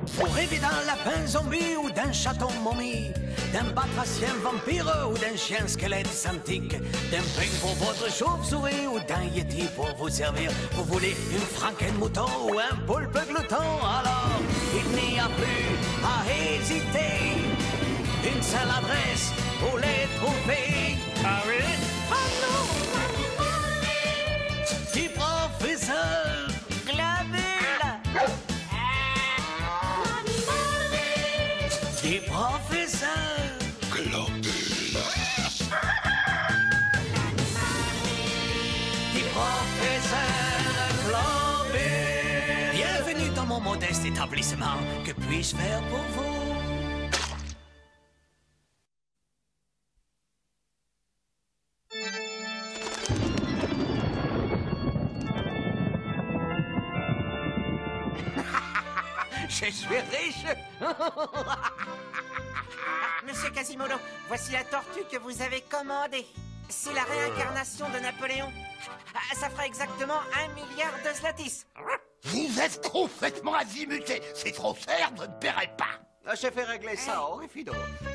Vous rêvez d'un lapin zombie ou d'un chaton momie, d'un batracien vampire ou d'un chien squelette antique, d'un peigne pour votre chauve-souris ou d'un yeti pour vous servir. Vous voulez une franken-mouton ou un poulpe glouton? Alors, il n'y a plus à hésiter. Une seule adresse pour les trouver. Ah oui? Ah non! Du professeur Globule. Du professeur Globule. Du professeur Globule. Bienvenue dans mon modeste établissement. Que puis-je faire pour vous? Je suis riche. Monsieur Quasimodo, voici la tortue que vous avez commandée. C'est la réincarnation de Napoléon. Ça fera exactement 1 milliard de zlatis. Vous êtes complètement azimuté. C'est trop cher, je ne paierai pas. Je fais régler ça, Orifido.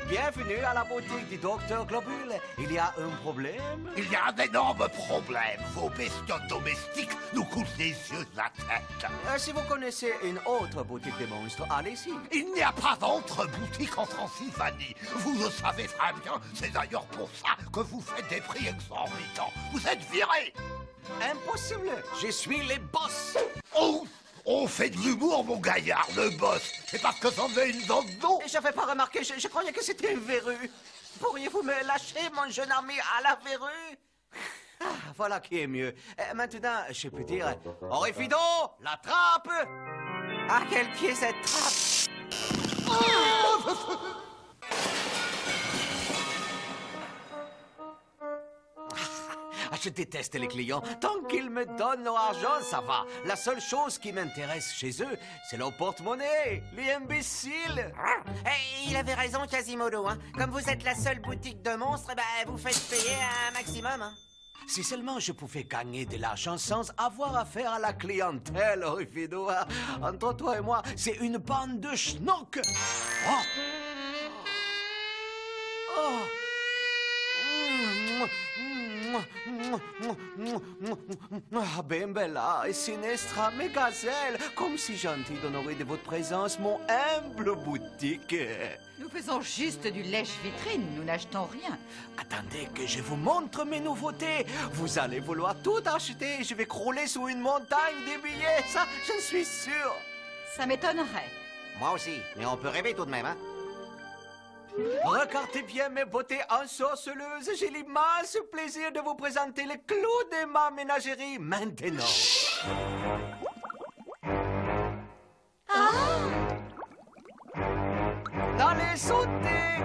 Bienvenue à la boutique du docteur Globule. Il y a un problème? Il y a un énorme problème. Vos bestioles domestiques nous coûtent les yeux de la tête. Si vous connaissez une autre boutique de monstres, allez-y. Il n'y a pas d'autre boutique en Transylvanie. Vous le savez très bien. C'est d'ailleurs pour ça que vous faites des prix exorbitants. Vous êtes virés. Impossible. Je suis les boss. Oh, on fait de l'humour, mon gaillard, le boss. C'est parce que j'en ai une dans le dos. Je n'avais pas remarqué, je croyais que c'était une verrue. Pourriez-vous me lâcher, mon jeune ami, à la verrue? Ah, voilà qui est mieux. Maintenant, je peux dire... Orifido, la trappe! À quel pied cette trappe? Ah, je déteste les clients. Tant qu'ils me donnent leur argent, ça va. La seule chose qui m'intéresse chez eux, c'est leur porte-monnaie. Les imbéciles. Il avait raison, Quasimodo. Hein. Comme vous êtes la seule boutique de monstres, vous faites payer un maximum. Hein. Si seulement je pouvais gagner de l'argent sans avoir affaire à la clientèle, Orifido. Entre toi et moi, c'est une bande de schnocks. Oh. Oh. Ah, ben bella et sinistra, mes gazelles, comme si gentil d'honorer de votre présence mon humble boutique. Nous faisons juste du lèche-vitrine, nous n'achetons rien. Attendez que je vous montre mes nouveautés. Vous allez vouloir tout acheter. Je vais crouler sous une montagne de billets, ça, je suis sûr. Ça m'étonnerait. Moi aussi, mais on peut rêver tout de même, hein. Regardez bien mes beautés ensorceleuses. J'ai l'immense plaisir de vous présenter les clous de ma ménagerie maintenant. Allez, sautez!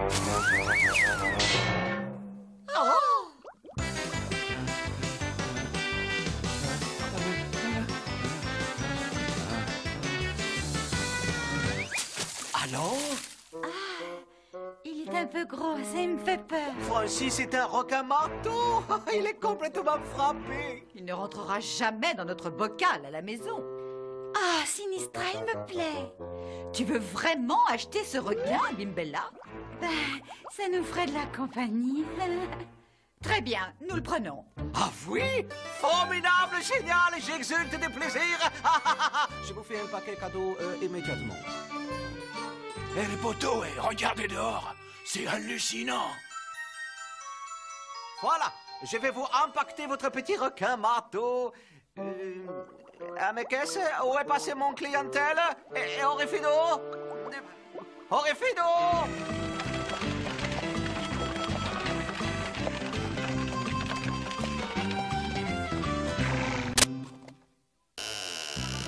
Alors? Il est un peu gros, ça me fait peur. Francis est un requin-marteau. Il est complètement frappé. Il ne rentrera jamais dans notre bocal à la maison. Ah, Sinistra, il me plaît. Tu veux vraiment acheter ce requin, Bimbella? Ça nous ferait de la compagnie. Très bien, nous le prenons. Ah oui? Formidable, génial, j'exulte de plaisir. Je vous fais un paquet cadeau immédiatement. Eh les poteaux, regardez dehors. C'est hallucinant. Voilà, je vais vous impacter votre petit requin-marteau. Mais qu'est-ce? Où est passé mon clientèle? Et Orifido? Orifido?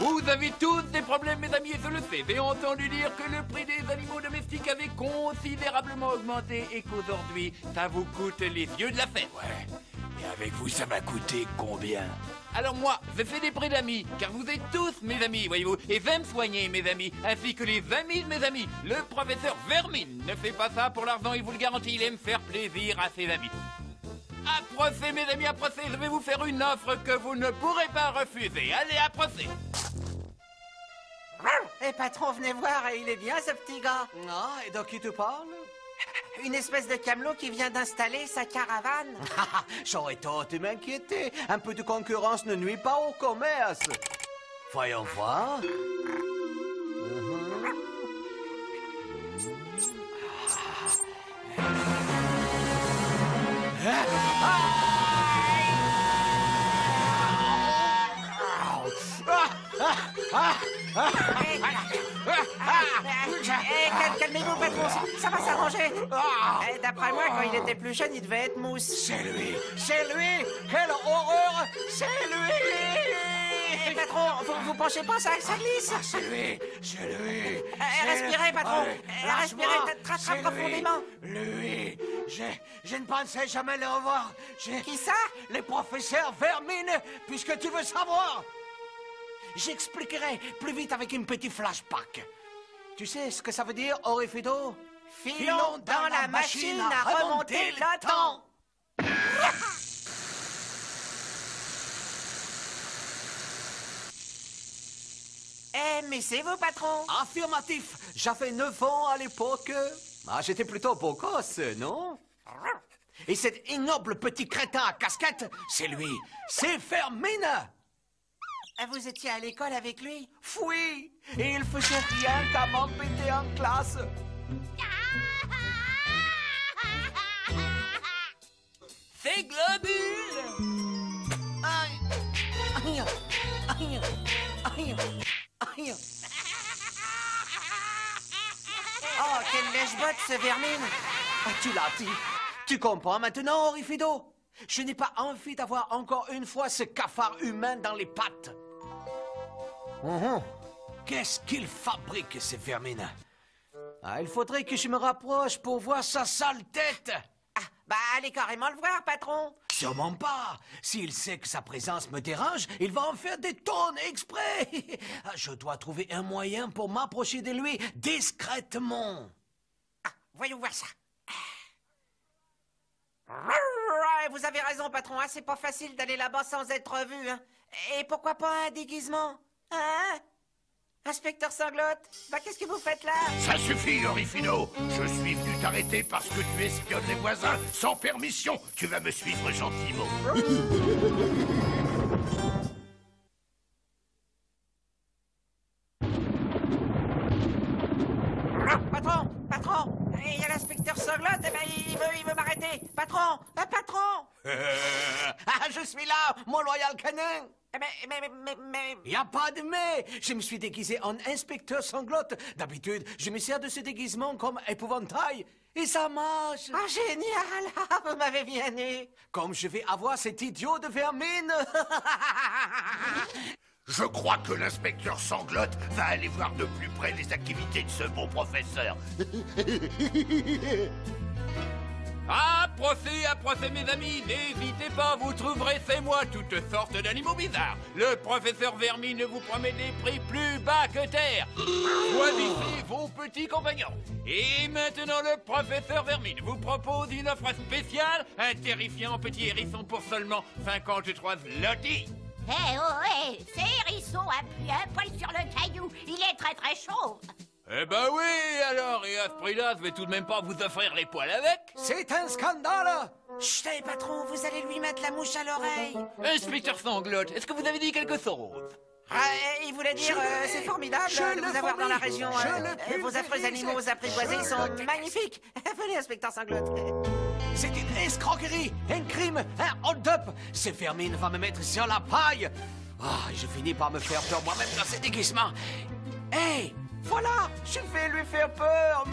Vous avez tous des problèmes, mes amis, et je le sais. J'ai entendu dire que le prix des animaux domestiques avait considérablement augmenté et qu'aujourd'hui, ça vous coûte les yeux de la fête. Ouais, et avec vous, ça m'a coûté combien? Alors moi, je fais des prix d'amis, car vous êtes tous mes amis, voyez-vous, et je vais me soigner, mes amis, ainsi que les amis de mes amis. Le professeur Vermine ne fait pas ça pour l'argent, il vous le garantit, il aime faire plaisir à ses amis. Approchez, mes amis, approchez, je vais vous faire une offre que vous ne pourrez pas refuser. Allez, approchez. Eh, patron, venez voir, il est bien ce petit gars. Ah, et de qui tu parles? Une espèce de camelot qui vient d'installer sa caravane. J'aurais tort de m'inquiéter. Un peu de concurrence ne nuit pas au commerce. Voyons voir. Calmez-vous, patron, ça va s'arranger. D'après moi, quand il était plus jeune, il devait être mousse. C'est lui! C'est lui! Quelle horreur! C'est lui! Patron, vous penchez pas, ça glisse. C'est lui! C'est lui! Respirez, patron. Lâche-moi. Respirez très C'est profondément. Lui! Je ne pensais jamais le revoir. Qui ça? Le professeur Vermine, puisque tu veux savoir. J'expliquerai plus vite avec une petite flashback. Tu sais ce que ça veut dire, Orifido? Filons dans la machine à remonter le temps. Eh, mais c'est vous, patron? Affirmatif. J'avais 9 ans à l'époque. Ah, j'étais plutôt beau gosse, non? Et cet ignoble petit crétin à casquette, c'est lui. C'est Vermine. Vous étiez à l'école avec lui? Oui, et il faisait rien qu'à m'embêter en classe. C'est Globule! Aïe, aïe, aïe, aïe, aïe. Oh, quelle lèche-botte, ce Vermine! Ah, tu l'as dit. Tu comprends maintenant, Orifido? Je n'ai pas envie d'avoir encore une fois ce cafard humain dans les pattes. Qu'est-ce qu'il fabrique, ce Vermine? Ah, il faudrait que je me rapproche pour voir sa sale tête. Ah, bah allez carrément le voir, patron. Sûrement pas. S'il sait que sa présence me dérange, il va en faire des tonnes exprès. Ah, je dois trouver un moyen pour m'approcher de lui discrètement. Ah, voyons voir ça. Vous avez raison, patron, hein, c'est pas facile d'aller là-bas sans être vu. Hein. Et pourquoi pas un déguisement? Hein? Inspecteur Sanglotte, bah qu'est-ce que vous faites là? Ça suffit, Orifido. Je suis venu t'arrêter parce que tu espionnes les voisins sans permission. Tu vas me suivre gentiment. Patron, il y a l'inspecteur Sanglotte, eh ben, il veut m'arrêter. Patron. Ah, je suis là, mon loyal canin. Mais... Y a pas de mais. Je me suis déguisé en inspecteur Sanglotte. D'habitude, je me sers de ce déguisement comme épouvantail. Et ça marche. Ah, génial. Ah, vous m'avez bien eu. Comme je vais avoir cet idiot de Vermine. Je crois que l'inspecteur Sanglotte va aller voir de plus près les activités de ce bon professeur. Approchez, mes amis, n'hésitez pas, vous trouverez chez moi toutes sortes d'animaux bizarres. Le professeur Vermine vous promet des prix plus bas que terre. Choisissez vos petits compagnons. Et maintenant, le professeur Vermine vous propose une offre spéciale, un terrifiant petit hérisson pour seulement 53 zlotys. Ce hérisson a pris un poil sur le caillou. Il est très très chaud. Eh ben oui, alors, et à ce prix-là, je vais tout de même pas vous offrir les poils avec. C'est un scandale. Chut, patron, vous allez lui mettre la mouche à l'oreille. Inspecteur Sanglotte, est-ce que vous avez dit quelque chose? Il voulait dire, c'est formidable de vous avoir dans la région. Vos affreux animaux apprivoisés sont magnifiques. Venez, inspecteur Sanglotte. C'est une escroquerie, un crime, un hold-up. Ce Vermine va me mettre sur la paille. Ah, je finis par me faire peur moi-même dans ces déguisements. Hey, voilà, je vais lui faire peur.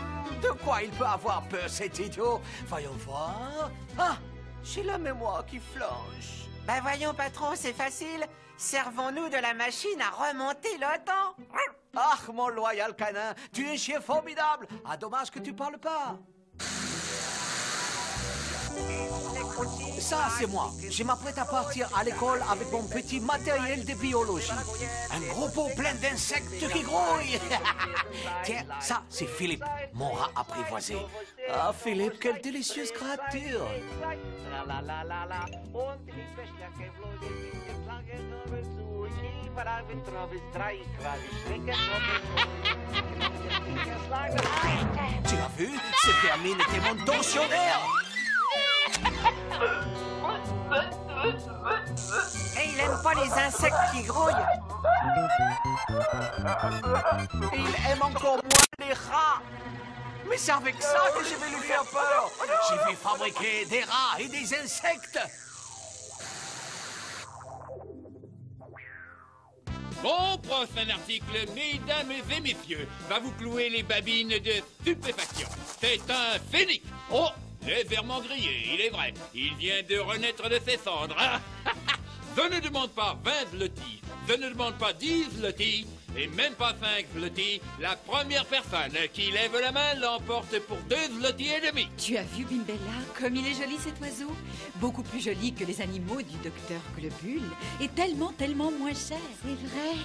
De quoi il peut avoir peur, cet idiot? Voyons voir. Ah, j'ai la mémoire qui flanche. Ben voyons, patron, c'est facile. Servons-nous de la machine à remonter le temps. Ah, mon loyal canin, tu es un chien formidable. Ah, dommage que tu parles pas. Ça, c'est moi. Je m'apprête à partir à l'école avec mon petit matériel de biologie. Un gros pot plein d'insectes qui grouillent. Tiens, ça, c'est Philippe, mon rat apprivoisé. Ah, Philippe, quelle délicieuse créature. Tu as vu? Cette vermine était mon tensionnaire. Et il aime pas les insectes qui grouillent. Et il aime encore moins les rats. Mais c'est avec ça que je vais lui faire peur. Je vais fabriquer des rats et des insectes. Mon prochain article, mesdames et messieurs, va vous clouer les babines de stupéfaction. C'est un phénix. Oh, légèrement grillé, il est vrai. Il vient de renaître de ses cendres. Je ne demande pas 20 zlotys, je ne demande pas 10 zlotys, et même pas 5 zlotys. La première personne qui lève la main l'emporte pour 2 zlotys et demi. Tu as vu, Bimbella, comme il est joli cet oiseau? Beaucoup plus joli que les animaux du docteur Globule, et tellement, tellement moins cher. C'est vrai.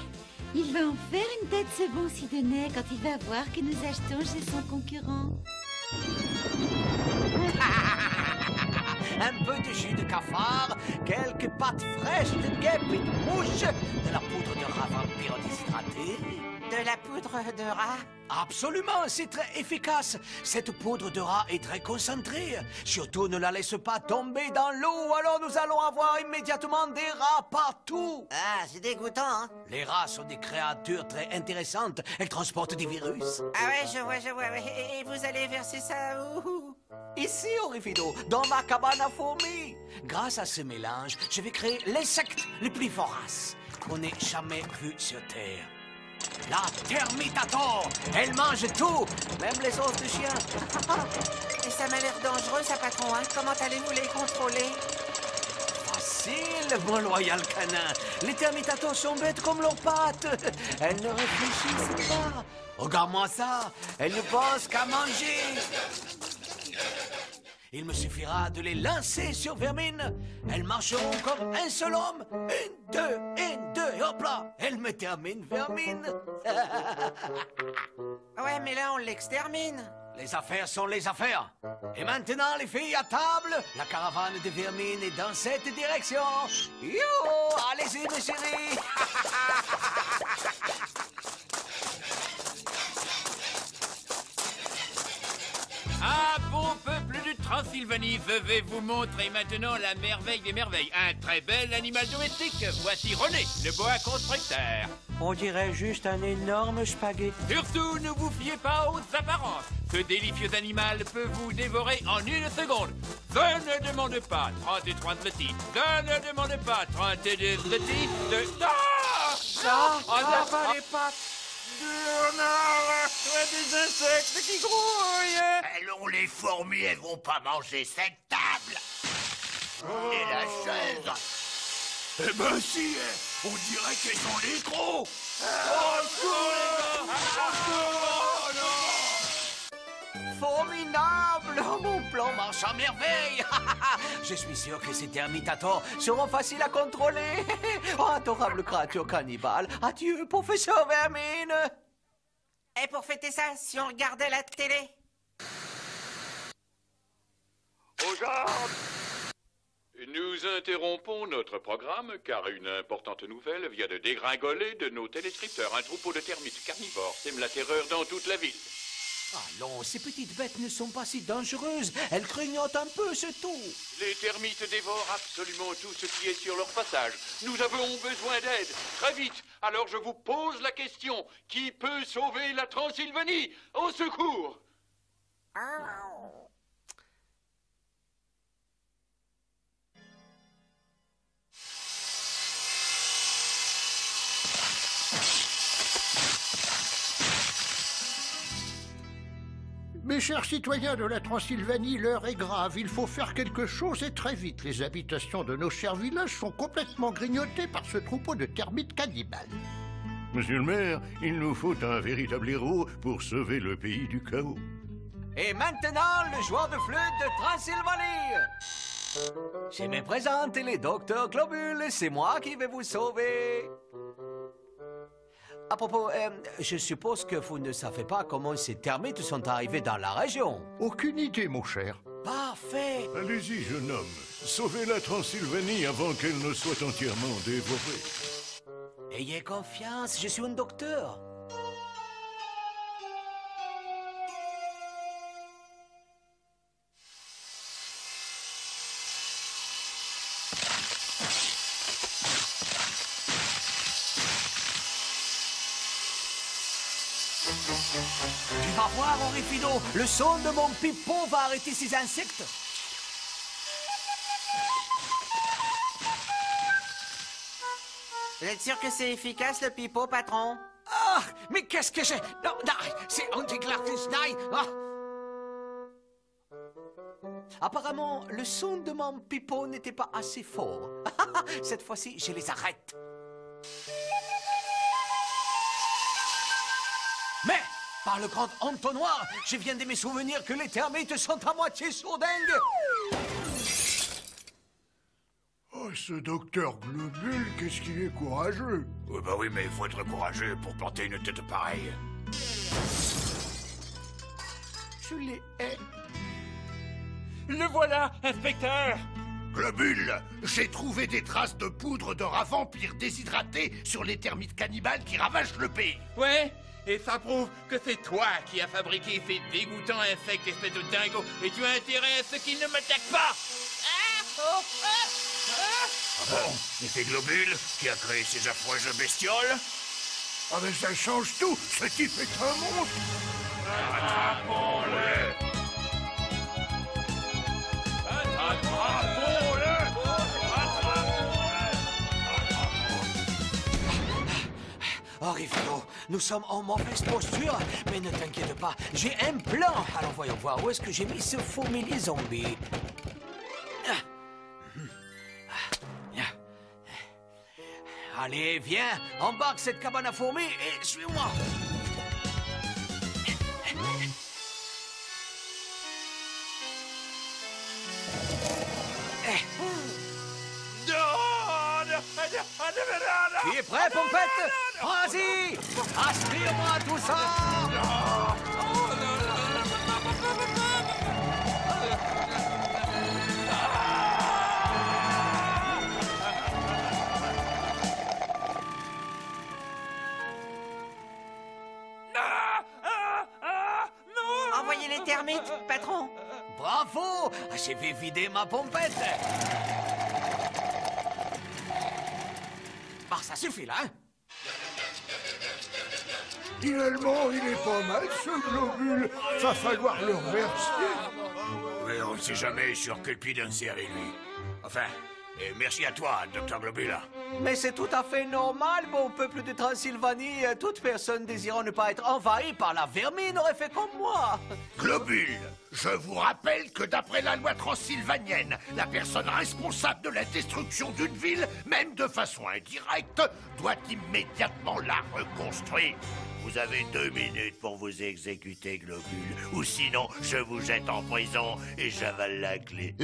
Il va en faire une tête, ce bon Sidonet, quand il va voir que nous achetons chez son concurrent. Un peu de jus de cafard, quelques pâtes fraîches de guêpes et de mouches, de la poudre de rat vampire déshydraté. De la poudre de rat? Absolument, c'est très efficace. Cette poudre de rat est très concentrée. Surtout, ne la laisse pas tomber dans l'eau, alors nous allons avoir immédiatement des rats partout. Ah, c'est dégoûtant, hein? Les rats sont des créatures très intéressantes. Elles transportent des virus. Ah ouais, je vois. Ouais. Et vous allez verser ça où? Ici, au Rifido, dans ma cabane à fourmis. Grâce à ce mélange, je vais créer l'insecte le plus vorace qu'on ait jamais vu sur Terre. La Termitator. Elle mange tout, même les os de chien. Et ça m'a l'air dangereux, ça, patron, hein? Comment allez-vous les contrôler? Facile, mon loyal canin. Les Termitators sont bêtes comme leurs pattes. Elles ne réfléchissent pas. Regarde-moi ça. Elles ne pensent qu'à manger. Il me suffira de les lancer sur Vermine. Elles marcheront comme un seul homme. 1, 2, et hop là. Elles me terminent, Vermine. Ouais, mais là, on l'extermine. Les affaires sont les affaires. Et maintenant, les filles à table, la caravane de Vermine est dans cette direction. Yo, allez-y, mes chéris. Ah, bon peuple de Transylvanie, je vais vous montrer maintenant la merveille des merveilles. Un très bel animal domestique. Voici René, le boa constructeur. On dirait juste un énorme spaghetti. Surtout, ne vous fiez pas aux apparences. Ce délicieux animal peut vous dévorer en 1 seconde. Je ne demande pas 33 zlotys. Je ne demande pas 32 zlotys. Ça, pas les pattes. Des insectes qui grouillent. Alors les fourmis, elles vont pas manger cette table. Et la chaise. Eh ben si, on dirait qu'elles ont les crocs. Formidable! Oh, mon plan marche à merveille! Je suis sûr que ces Termitators seront faciles à contrôler. Oh, adorable créature cannibale. Adieu, professeur Vermine. Et pour fêter ça, si on regardait la télé? Nous interrompons notre programme car une importante nouvelle vient de dégringoler de nos téléscripteurs. Un troupeau de termites carnivores sème la terreur dans toute la ville. Allons, ces petites bêtes ne sont pas si dangereuses. Elles clignotent un peu, c'est tout. Les termites dévorent absolument tout ce qui est sur leur passage. Nous avons besoin d'aide, très vite. Alors je vous pose la question. Qui peut sauver la Transylvanie? Au secours! Mes chers citoyens de la Transylvanie, l'heure est grave. Il faut faire quelque chose et très vite. Les habitations de nos chers villages sont complètement grignotées par ce troupeau de termites cannibales. Monsieur le maire, il nous faut un véritable héros pour sauver le pays du chaos. Et maintenant, le joueur de flûte de Transylvanie. Je me présente, les docteurs Globule. C'est moi qui vais vous sauver. À propos, je suppose que vous ne savez pas comment ces termites sont arrivés dans la région. Aucune idée, mon cher. Parfait. Allez-y, jeune homme. Sauvez la Transylvanie avant qu'elle ne soit entièrement dévorée. Ayez confiance, je suis un docteur. Tu vas voir, Orifido, le son de mon pipeau va arrêter ces insectes. Vous êtes sûr que c'est efficace, le pipeau, patron? Ah, mais qu'est-ce que j'ai... Non, non, c'est anti-Clarkenstein. Ah. Apparemment, le son de mon pipeau n'était pas assez fort. Cette fois-ci, je les arrête. Mais, par le grand entonnoir, je viens de me souvenir que les termites sont à moitié sourdingues. Oh, ce docteur Globule, qu'est-ce qu'il est courageux. Oui, bah oui, mais il faut être courageux pour planter une tête pareille. Je les hais. Le voilà, inspecteur! Globule, j'ai trouvé des traces de poudre de rat vampire déshydraté sur les termites cannibales qui ravagent le pays. Ouais, et ça prouve que c'est toi qui as fabriqué ces dégoûtants insectes, espèce de dingo, et tu as intérêt à ce qu'ils ne m'attaquent pas! Ah bon? Et c'est Globule qui a créé ces affreuses bestioles? Ah mais ça change tout, ce type est un monstre. Attrapons-le! Attrapons-le! Orifido, nous sommes en mauvaise posture, mais ne t'inquiète pas, j'ai un plan. Alors voyons voir où est-ce que j'ai mis ce fourmilier zombie. Allez, viens, embarque cette cabane à fourmis et suis-moi. Tu es prêt, Pompette? Vas-y! Aspire-moi tout ça! Envoyez les termites, patron. Bravo! J'ai fait vider ma pompette! Bah, ça suffit, là, hein? Finalement, il est pas mal, ce Globule. Va falloir le remercier. Mais on ne sait jamais sur quel pied danser avec lui. Enfin, et merci à toi, Dr. Globule. Mais c'est tout à fait normal, mon peuple de Transylvanie. Toute personne désirant ne pas être envahie par la vermine aurait fait comme moi. Globule, je vous rappelle que d'après la loi transylvanienne, la personne responsable de la destruction d'une ville, même de façon indirecte, doit immédiatement la reconstruire. Vous avez 2 minutes pour vous exécuter, Globule, ou sinon je vous jette en prison et j'avale la clé.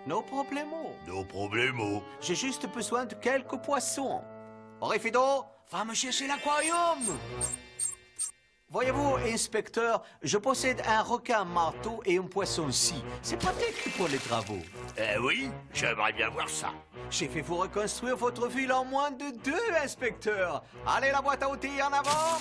No problemo. No problemo. J'ai juste besoin de quelques poissons. Orifido, va me chercher l'aquarium. Voyez-vous, inspecteur, je possède un requin marteau et un poisson-scie. C'est pratique pour les travaux. Oui, j'aimerais bien voir ça. J'ai fait vous reconstruire votre ville en moins de 2, inspecteur. Allez, la boîte à outils en avant.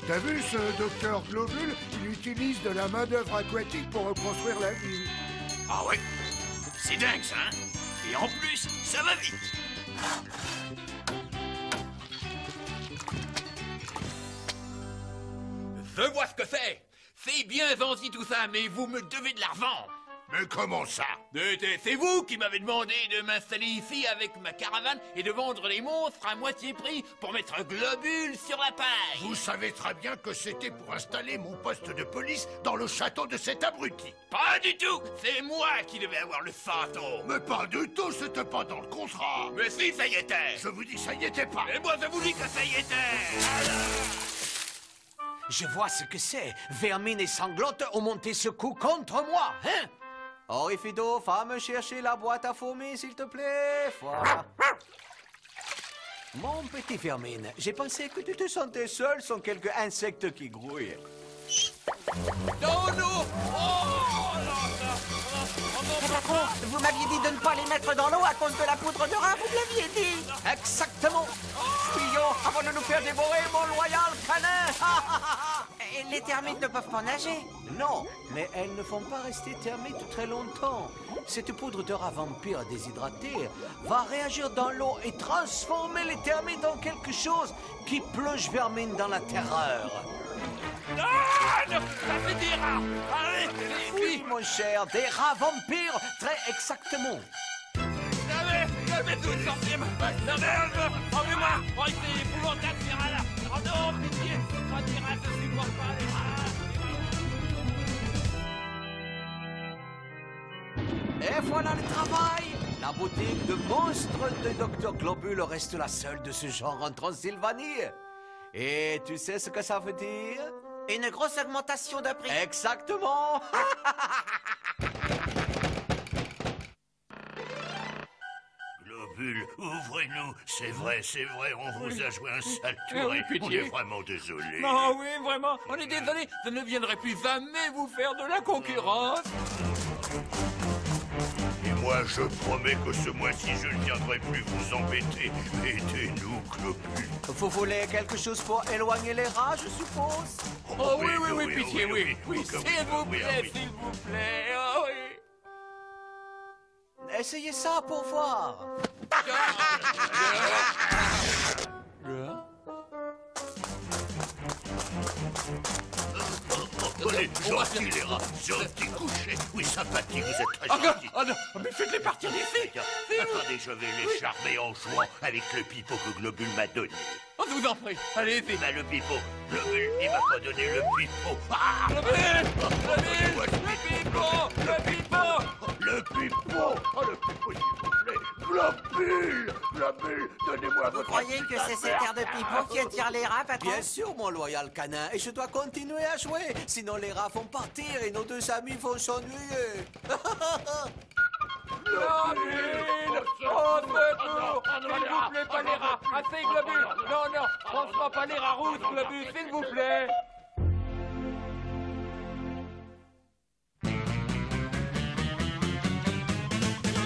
T'as vu ce docteur Globule? Il utilise de la main-d'œuvre aquatique pour reconstruire la ville. Ah ouais? C'est dingue, ça, hein? Et en plus, ça va vite. Je vois ce que c'est. C'est bien gentil tout ça, mais vous me devez de l'argent. Mais comment ça? C'est vous qui m'avez demandé de m'installer ici avec ma caravane et de vendre les monstres à moitié prix pour mettre un Globule sur la paille. Vous savez très bien que c'était pour installer mon poste de police dans le château de cet abruti. Pas du tout. C'est moi qui devais avoir le château. Mais pas du tout, c'était pas dans le contrat. Mais si, ça y était. Je vous dis, ça y était pas. Et moi, je vous dis que ça y était. Je vois ce que c'est. Vermine et Sanglotte ont monté ce coup contre moi, hein? Orifido, va me chercher la boîte à fourmis, s'il te plaît. Voilà. Mon petit Vermine, j'ai pensé que tu te sentais seul sans quelques insectes qui grouillent. Non, non! Patron, vous m'aviez dit de ne pas les mettre dans l'eau à cause de la poudre de rat, vous me l'aviez dit. Exactement. Fuyons avant de nous faire dévorer, mon loyal canin. Et les termites ne peuvent pas nager. Non, mais elles ne font pas rester termites très longtemps. Cette poudre de rat vampire déshydratée va réagir dans l'eau et transformer les termites en quelque chose qui plonge Vermine dans la terreur. Ah, non, ça fait des rats! Allez, Oui, mon cher, des rats vampires, très exactement. Jamais tout sortir! La merde! Enlevez-moi! Oh, c'est épouvantable, ces rats-là! Oh non, pitié! Oh, des rats, je supporte pas les rats! Et voilà le travail. La boutique de monstres de Dr Globule reste la seule de ce genre en Transylvanie. Et tu sais ce que ça veut dire? Une grosse augmentation de prix. Exactement. Globule, ouvrez-nous. C'est vrai, on vous a joué un sale tour. oui, On pitié. est vraiment désolé. Oh oui, vraiment, on est désolé, je ne viendrai plus jamais vous faire de la concurrence. Et moi, je promets que ce mois-ci, je ne viendrai plus vous embêter. Aidez-nous, Globule. Vous voulez quelque chose pour éloigner les rats, je suppose? Oh oui, pitié, oui, s'il vous oui, plaît, oui. s'il vous plaît, oh oui. Essayez ça pour voir. Allez, gentil, les rats. Gentil, couché. Oui, sympathique, vous êtes très Oh non, gentil. oh non, mais faites-les partir d'ici. Attendez, je vais les charmer en jouant avec le pipeau que Globule m'a donné. Oh, je vous en prie, allez-y. Bah, le pipeau. Globule, il m'a pas donné le pipeau. Ah, Le pipeau, le pipeau. le pipeau. Oh, le pipeau, s'il vous plaît. Globule, Globule, donnez-moi Vous votre... croyez que c'est cette air de pipeau qui attire les rats, patron? Bien sûr, mon loyal canin, et je dois continuer à jouer, sinon les rats vont partir et nos deux amis vont s'ennuyer. Globule, au secours, s'il vous plaît, pas les rats. Assez, Globule. Non, non, franchement, pas les rats rousses, Globule, s'il vous plaît.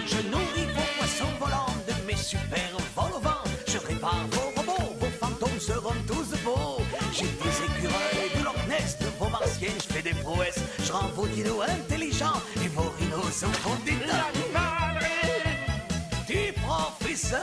Je nourris vos poissons volants de mes super vols au vent. Je répare vos robots, vos fantômes seront tous beaux. J'ai des écureuils de Loch Ness, de vos martiens, je fais des prouesses. Je rends vos dinos intelligents et vos rhinos sont fondés. Du professeur